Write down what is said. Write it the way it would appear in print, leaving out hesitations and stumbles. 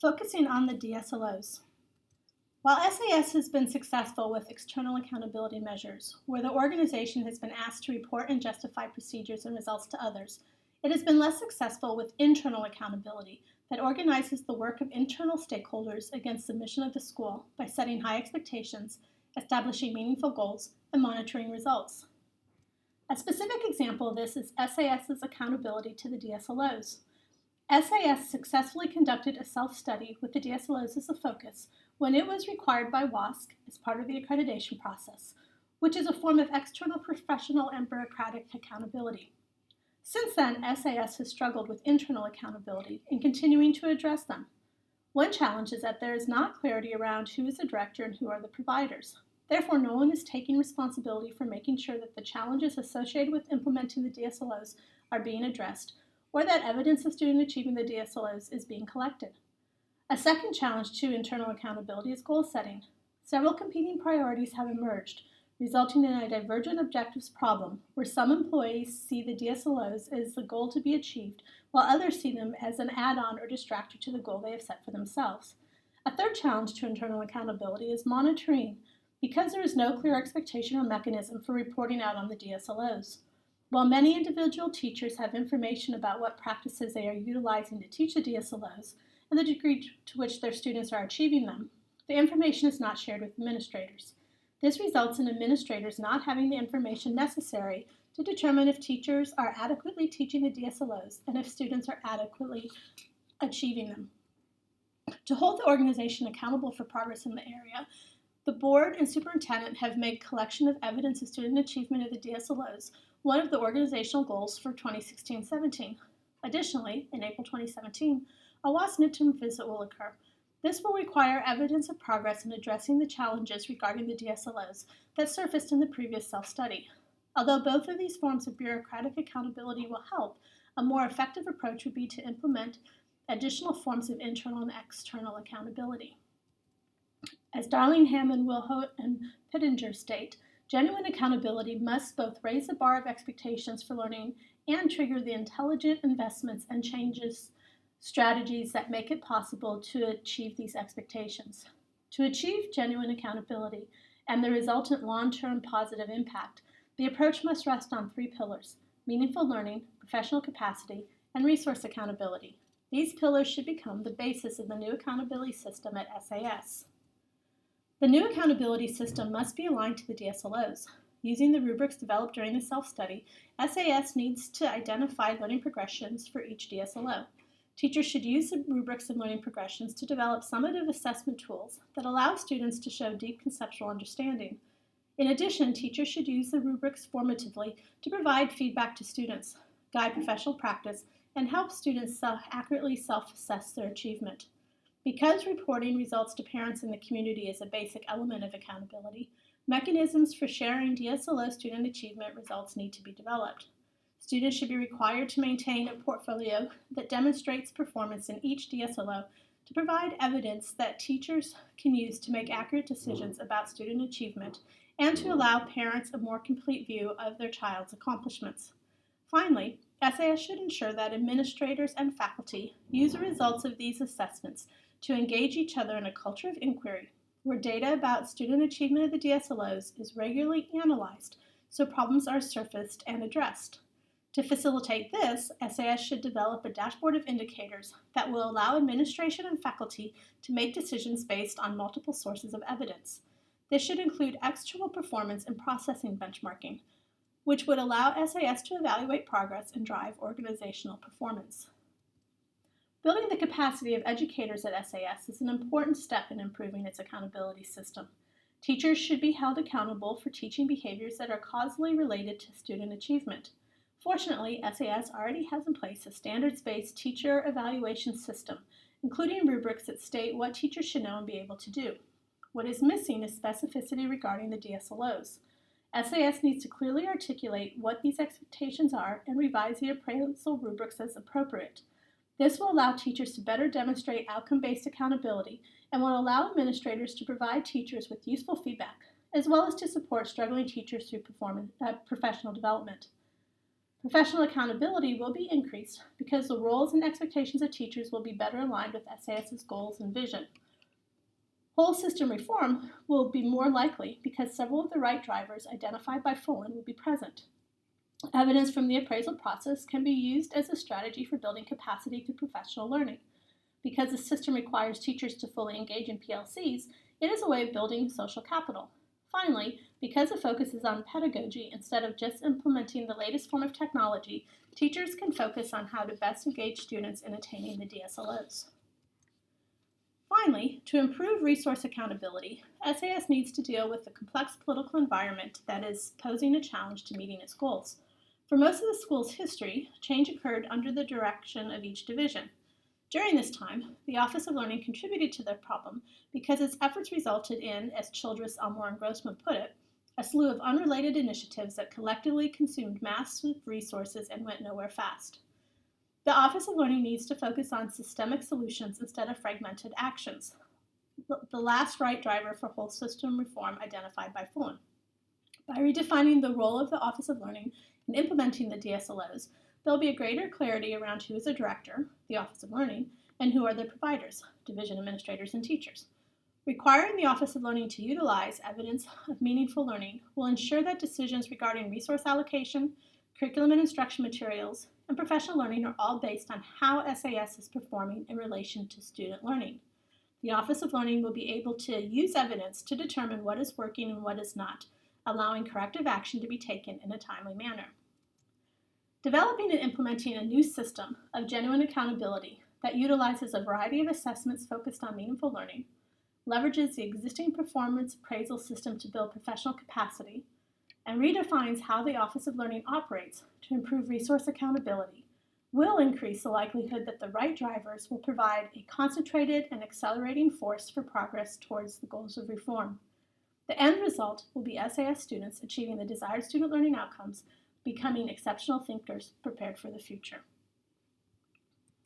Focusing on the DSLOs. While SAS has been successful with external accountability measures, where the organization has been asked to report and justify procedures and results to others, it has been less successful with internal accountability that organizes the work of internal stakeholders against the mission of the school by setting high expectations, establishing meaningful goals, and monitoring results. A specific example of this is SAS's accountability to the DSLOs. SAS successfully conducted a self-study with the DSLOs as a focus when it was required by WASC as part of the accreditation process, which is a form of external professional and bureaucratic accountability. Since then, SAS has struggled with internal accountability and continuing to address them. One challenge is that there is not clarity around who is the director and who are the providers. Therefore, no one is taking responsibility for making sure that the challenges associated with implementing the DSLOs are being addressed, or that evidence of student achieving the DSLOs is being collected. A second challenge to internal accountability is goal setting. Several competing priorities have emerged, resulting in a divergent objectives problem where some employees see the DSLOs as the goal to be achieved, while others see them as an add-on or distractor to the goal they have set for themselves. A third challenge to internal accountability is monitoring, because there is no clear expectation or mechanism for reporting out on the DSLOs. While many individual teachers have information about what practices they are utilizing to teach the DSLOs and the degree to which their students are achieving them, the information is not shared with administrators. This results in administrators not having the information necessary to determine if teachers are adequately teaching the DSLOs and if students are adequately achieving them. To hold the organization accountable for progress in the area, the board and superintendent have made collection of evidence of student achievement of the DSLOs one of the organizational goals for 2016-17. Additionally, in April 2017, a WASC midterm visit will occur. This will require evidence of progress in addressing the challenges regarding the DSLOs that surfaced in the previous self-study. Although both of these forms of bureaucratic accountability will help, a more effective approach would be to implement additional forms of internal and external accountability. As Darlingham and Wilhoit and Pittenger state, genuine accountability must both raise the bar of expectations for learning and trigger the intelligent investments and changes strategies that make it possible to achieve these expectations. To achieve genuine accountability and the resultant long-term positive impact, the approach must rest on three pillars: meaningful learning, professional capacity, and resource accountability. These pillars should become the basis of the new accountability system at SAS. The new accountability system must be aligned to the DSLOs. Using the rubrics developed during the self-study, SAS needs to identify learning progressions for each DSLO. Teachers should use the rubrics and learning progressions to develop summative assessment tools that allow students to show deep conceptual understanding. In addition, teachers should use the rubrics formatively to provide feedback to students, guide professional practice, and help students accurately self-assess their achievement. Because reporting results to parents in the community is a basic element of accountability, mechanisms for sharing DSLO student achievement results need to be developed. Students should be required to maintain a portfolio that demonstrates performance in each DSLO to provide evidence that teachers can use to make accurate decisions about student achievement and to allow parents a more complete view of their child's accomplishments. Finally, SAS should ensure that administrators and faculty use the results of these assessments to engage each other in a culture of inquiry, where data about student achievement of the DSLOs is regularly analyzed so problems are surfaced and addressed. To facilitate this, SAS should develop a dashboard of indicators that will allow administration and faculty to make decisions based on multiple sources of evidence. This should include external performance and processing benchmarking, which would allow SAS to evaluate progress and drive organizational performance. Building the capacity of educators at SAS is an important step in improving its accountability system. Teachers should be held accountable for teaching behaviors that are causally related to student achievement. Fortunately, SAS already has in place a standards-based teacher evaluation system, including rubrics that state what teachers should know and be able to do. What is missing is specificity regarding the DSLOs. SAS needs to clearly articulate what these expectations are and revise the appraisal rubrics as appropriate. This will allow teachers to better demonstrate outcome-based accountability and will allow administrators to provide teachers with useful feedback, as well as to support struggling teachers through professional development. Professional accountability will be increased because the roles and expectations of teachers will be better aligned with SAS's goals and vision. Whole system reform will be more likely because several of the right drivers identified by Fullen will be present. Evidence from the appraisal process can be used as a strategy for building capacity through professional learning. Because the system requires teachers to fully engage in PLCs, it is a way of building social capital. Finally, because the focus is on pedagogy instead of just implementing the latest form of technology, teachers can focus on how to best engage students in attaining the DSLOs. Finally, to improve resource accountability, SAS needs to deal with the complex political environment that is posing a challenge to meeting its goals. For most of the school's history, change occurred under the direction of each division. During this time, the Office of Learning contributed to the problem because its efforts resulted in, as Childress, Elmore, and Grossman put it, a slew of unrelated initiatives that collectively consumed massive resources and went nowhere fast. The Office of Learning needs to focus on systemic solutions instead of fragmented actions, the last right driver for whole system reform identified by Fullen. By redefining the role of the Office of Learning and implementing the DSLOs, there will be a greater clarity around who is a director, the Office of Learning, and who are the providers, division administrators and teachers. Requiring the Office of Learning to utilize evidence of meaningful learning will ensure that decisions regarding resource allocation, curriculum and instruction materials, and professional learning are all based on how SAS is performing in relation to student learning. The Office of Learning will be able to use evidence to determine what is working and what is not, allowing corrective action to be taken in a timely manner. Developing and implementing a new system of genuine accountability that utilizes a variety of assessments focused on meaningful learning, leverages the existing performance appraisal system to build professional capacity, and redefines how the Office of Learning operates to improve resource accountability will increase the likelihood that the right drivers will provide a concentrated and accelerating force for progress towards the goals of reform. The end result will be SAS students achieving the desired student learning outcomes, becoming exceptional thinkers prepared for the future.